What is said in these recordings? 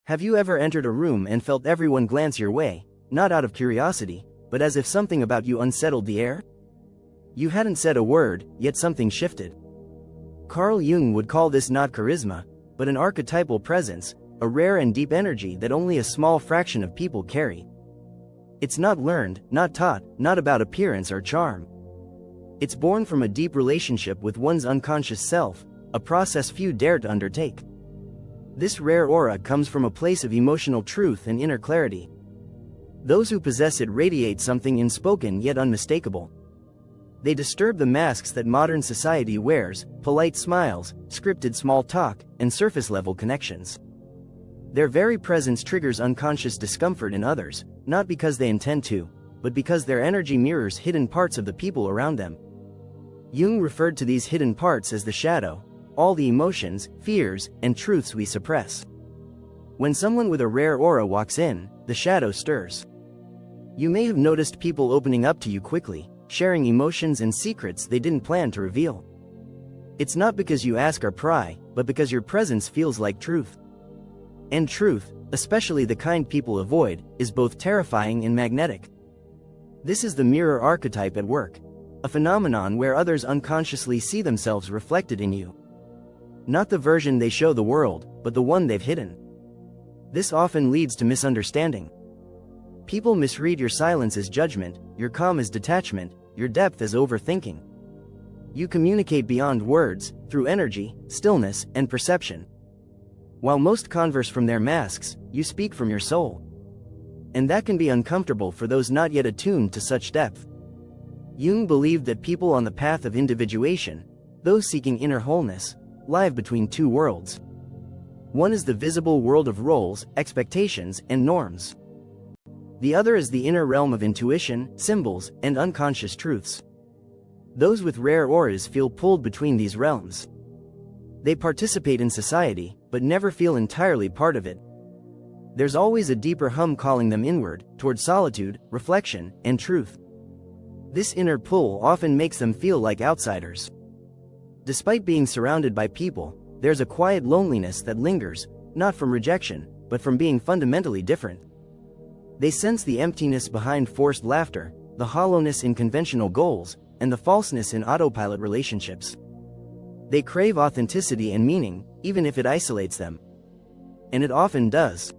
Have you ever entered a room and felt everyone glance your way, not out of curiosity, but as if something about you unsettled the air? You hadn't said a word, yet something shifted. Carl Jung would call this not charisma, but an archetypal presence, a rare and deep energy that only a small fraction of people carry. It's not learned, not taught, not about appearance or charm. It's born from a deep relationship with one's unconscious self, a process few dare to undertake. This rare aura comes from a place of emotional truth and inner clarity. Those who possess it radiate something unspoken yet unmistakable. They disturb the masks that modern society wears: polite smiles, scripted small talk, and surface-level connections. Their very presence triggers unconscious discomfort in others, not because they intend to, but because their energy mirrors hidden parts of the people around them. Jung referred to these hidden parts as the shadow, all the emotions, fears, and truths we suppress. When someone with a rare aura walks in, the shadow stirs. You may have noticed people opening up to you quickly, sharing emotions and secrets they didn't plan to reveal. It's not because you ask or pry, but because your presence feels like truth. And truth, especially the kind people avoid, is both terrifying and magnetic. This is the mirror archetype at work, a phenomenon where others unconsciously see themselves reflected in you. Not the version they show the world, but the one they've hidden. This often leads to misunderstanding. People misread your silence as judgment, your calm as detachment, your depth as overthinking. You communicate beyond words, through energy, stillness, and perception. While most converse from their masks, you speak from your soul. And that can be uncomfortable for those not yet attuned to such depth. Jung believed that people on the path of individuation, those seeking inner wholeness, live between two worlds. One is the visible world of roles, expectations, and norms. The other is the inner realm of intuition, symbols, and unconscious truths. Those with rare auras feel pulled between these realms. They participate in society, but never feel entirely part of it. There's always a deeper hum calling them inward, toward solitude, reflection, and truth. This inner pull often makes them feel like outsiders. Despite being surrounded by people, there's a quiet loneliness that lingers, not from rejection, but from being fundamentally different. They sense the emptiness behind forced laughter, the hollowness in conventional goals, and the falseness in autopilot relationships. They crave authenticity and meaning, even if it isolates them. And it often does.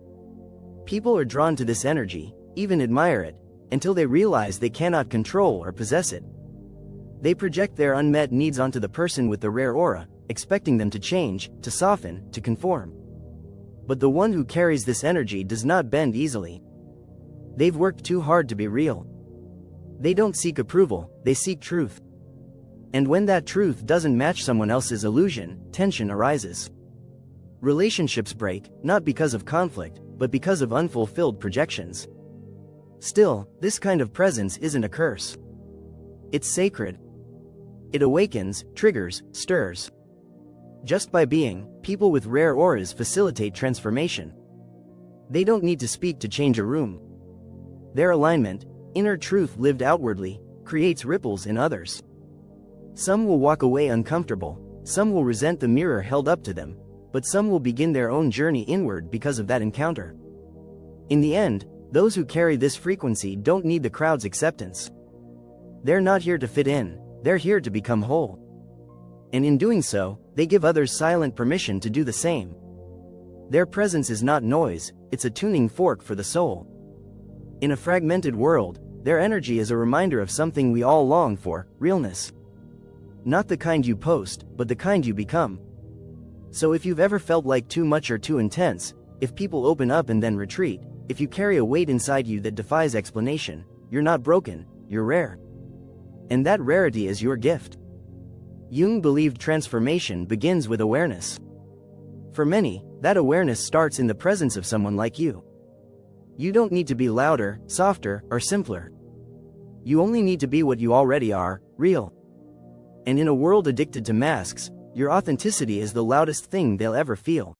People are drawn to this energy, even admire it, until they realize they cannot control or possess it. They project their unmet needs onto the person with the rare aura, expecting them to change, to soften, to conform. But the one who carries this energy does not bend easily. They've worked too hard to be real. They don't seek approval, they seek truth. And when that truth doesn't match someone else's illusion, tension arises. Relationships break, not because of conflict, but because of unfulfilled projections. Still, this kind of presence isn't a curse. It's sacred. It awakens, triggers, stirs. Just by being, people with rare auras facilitate transformation. They don't need to speak to change a room. Their alignment, inner truth lived outwardly, creates ripples in others. Some will walk away uncomfortable, some will resent the mirror held up to them, but some will begin their own journey inward because of that encounter. In the end, those who carry this frequency don't need the crowd's acceptance. They're not here to fit in, they're here to become whole. And in doing so, they give others silent permission to do the same. Their presence is not noise, it's a tuning fork for the soul. In a fragmented world, their energy is a reminder of something we all long for: realness. Not the kind you post, but the kind you become. So if you've ever felt like too much or too intense, if people open up and then retreat, if you carry a weight inside you that defies explanation, you're not broken, you're rare. And that rarity is your gift. Jung believed transformation begins with awareness. For many, that awareness starts in the presence of someone like you. You don't need to be louder, softer, or simpler. You only need to be what you already are, real. And in a world addicted to masks, your authenticity is the loudest thing they'll ever feel.